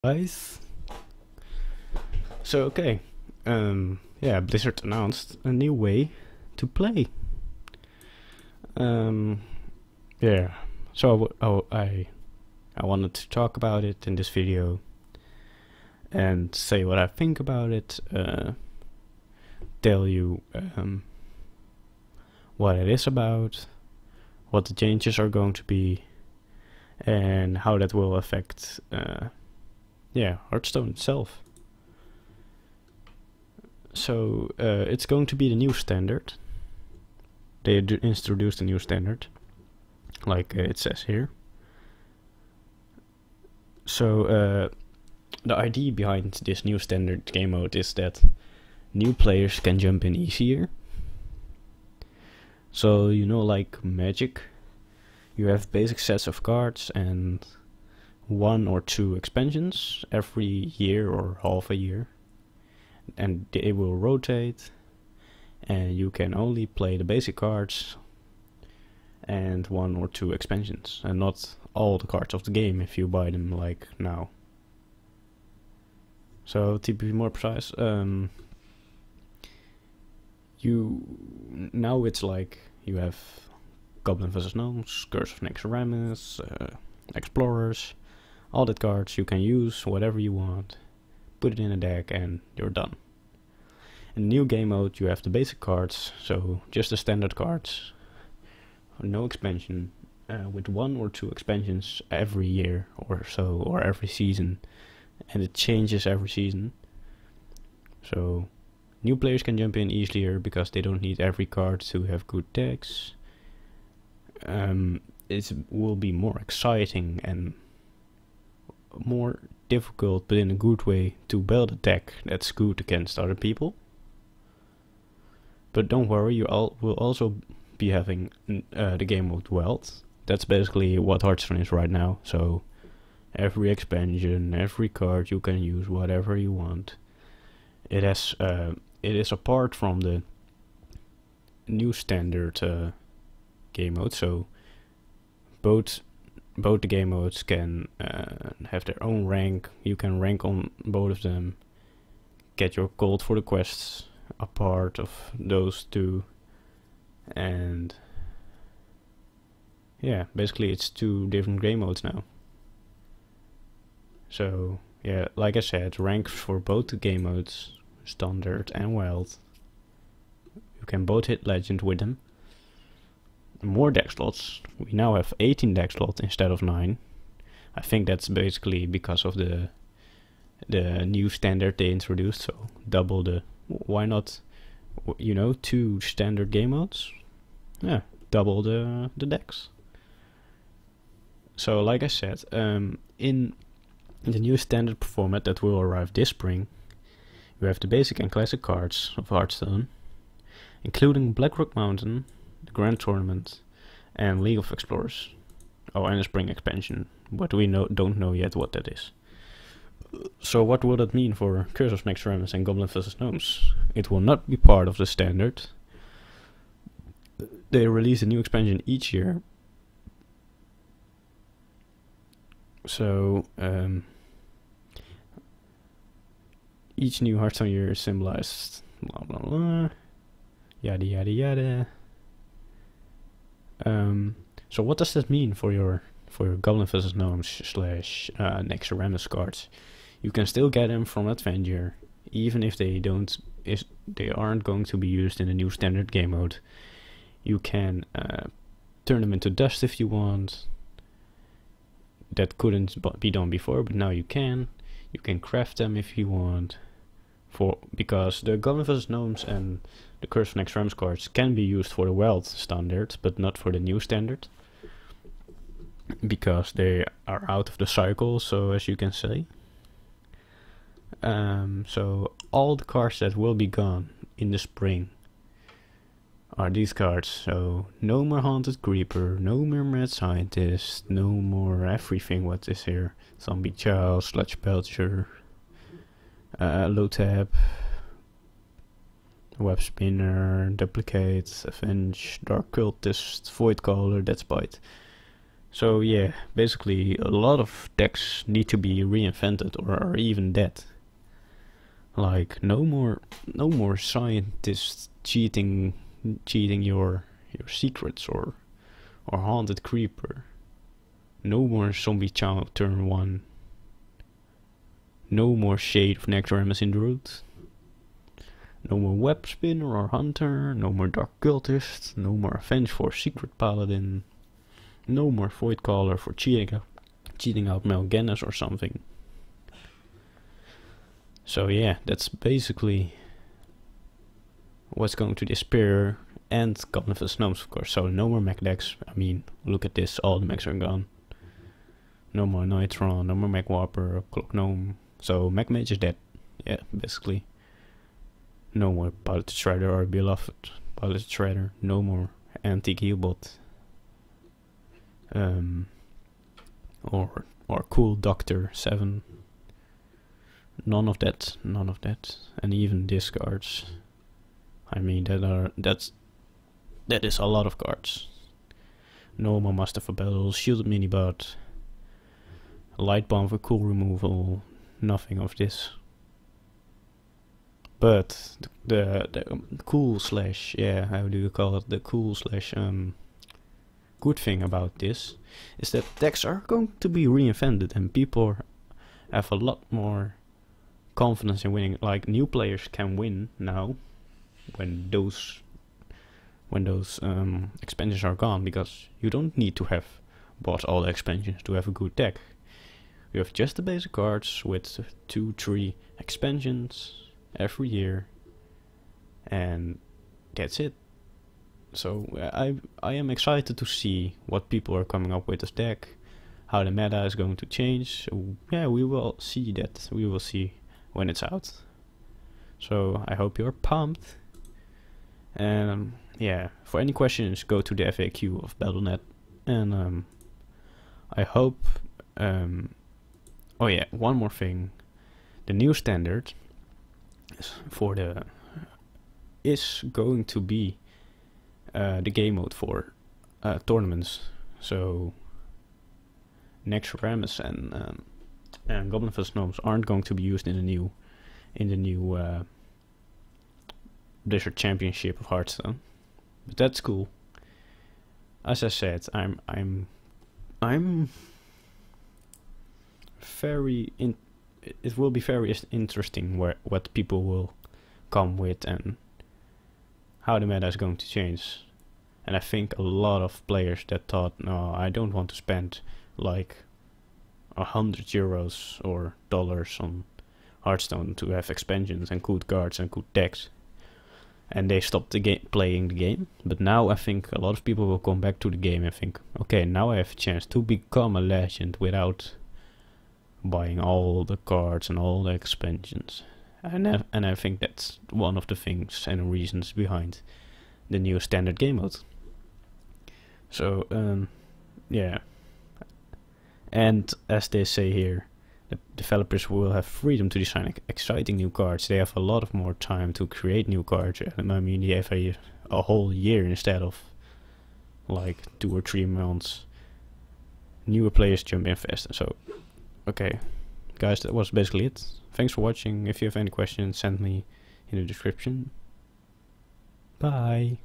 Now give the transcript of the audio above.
Guys. So okay, yeah, Blizzard announced a new way to play. Um, yeah, so I wanted to talk about it in this video and say what I think about it. Tell you what it is about, what the changes are going to be, and how that will affect Hearthstone itself. So it's going to be the new standard. They introduced a new standard, like it says here. So the idea behind this new standard game mode is that new players can jump in easier. So you know, like Magic, you have basic sets of cards and 1 or 2 expansions every year or half a year, and they will rotate, and you can only play the basic cards and 1 or 2 expansions, and not all the cards of the game if you buy them like now. So to be more precise, now it's like you have Goblin vs Gnomes, Curse of Naxxramas, Explorers, all that cards you can use whatever you want, put it in a deck and you're done. In the new game mode you have the basic cards, so just the standard cards, no expansion, with 1 or 2 expansions every year or so, or every season, and it changes every season. So new players can jump in easier because they don't need every card to have good decks. It will be more exciting and more difficult, but in a good way, to build a deck that's good against other people. But don't worry, you will also be having the game mode Wealth. That's basically what Hearthstone is right now. So every expansion, every card you can use whatever you want. It is apart from the new standard game mode. So both the game modes can have their own rank. You can rank on both of them, get your gold for the quests a part of those two, and yeah, basically it's 2 different game modes now. So yeah, like I said, ranks for both the game modes, standard and wild. You can both hit legend with them. More deck slots. We now have 18 deck slots instead of 9. I think that's basically because of the new standard they introduced. So double the. Why not? 2 standard game modes. Yeah, double the decks. So like I said, in the new standard format that will arrive this spring, you have the basic and classic cards of Hearthstone, including Blackrock Mountain, the Grand Tournament, and League of Explorers. Oh, and a spring expansion, but we don't know yet what that is. So what will that mean for Curse of Naxxramas and Goblin vs Gnomes? It will not be part of the standard. They release a new expansion each year. So each new Hearthstone year is symbolized blah blah blah, yada yada yada. So what does that mean for your Goblin vs Gnomes / Naxxramas cards? You can still get them from Adventure, even if they aren't going to be used in the new standard game mode. You can turn them into dust if you want. That couldn't be done before, but now you can. You can craft them if you want, because the Goblin vs Gnomes and the Curse of Naxxramas cards can be used for the Wild standard, but not for the new standard, because they are out of the cycle, so as you can say. So all the cards that will be gone in the spring are these cards. So no more Haunted Creeper, no more Mad Scientist, no more everything what is here. Zombie Child, Sludge Belcher, Low Tap, Web Spinner, Duplicate, Avenge, Dark Cultist, Void Caller, Deathbite. So yeah, basically a lot of decks need to be reinvented or are even dead. Like no more scientists cheating your secrets or haunted creeper. No more zombie chow turn 1. No more shade of Nectarramus in the root. No more web spinner or hunter. No more dark cultist. No more avenge for secret paladin. No more void caller for cheating out Melganis or something. So yeah, that's basically what's going to disappear. And Goblin Gnomes, of course. So no more mech decks. I mean, look at this, all the mechs are gone. No more Nitron, no more Mech Warper, Clock Gnome. So Mech Mage is dead. Yeah, basically. No more Piloted Shredder or Beloved Piloted Shredder. No more Antique Healbot. Or Cool Doctor 7. None of that. And even discards. I mean that is a lot of cards. No more Master for Battle, Shielded Minibot. Light Bomb for cool removal, nothing of this. But the cool slash, yeah, how do you call it? The cool slash good thing about this is that decks are going to be reinvented and people have a lot more confidence in winning. Like new players can win now when those expansions are gone, because you don't need to have bought all the expansions to have a good deck. You have just the basic cards with 2-3 expansions every year, and that's it. So I am excited to see what people are coming up with this deck, how the meta is going to change. So yeah, we will see that. We will see when it's out. So I hope you're pumped. And yeah, for any questions, go to the FAQ of Battle.net. And I hope. Oh yeah, one more thing. The new standard is going to be the game mode for tournaments. So Nectarramus and Goblin Gnomes aren't going to be used in the new Blizzard Championship of Hearthstone. But that's cool. As I said, I'm very it will be very interesting what people will come with and how the meta is going to change. And I think a lot of players that thought, no, I don't want to spend like €100 or dollars on Hearthstone to have expansions and good cards and good decks, and they stopped playing the game. But now I think a lot of people will come back to the game and think, okay, now I have a chance to become a legend without buying all the cards and all the expansions. And I think that's one of the things and reasons behind the new standard game mode. So yeah, and as they say here, the developers will have freedom to design exciting new cards. They have a lot of more time to create new cards. I mean, they have a whole year instead of like 2 or 3 months. Newer players jump in faster. So okay, guys, that was basically it. Thanks for watching. If you have any questions, send me in the description. Bye.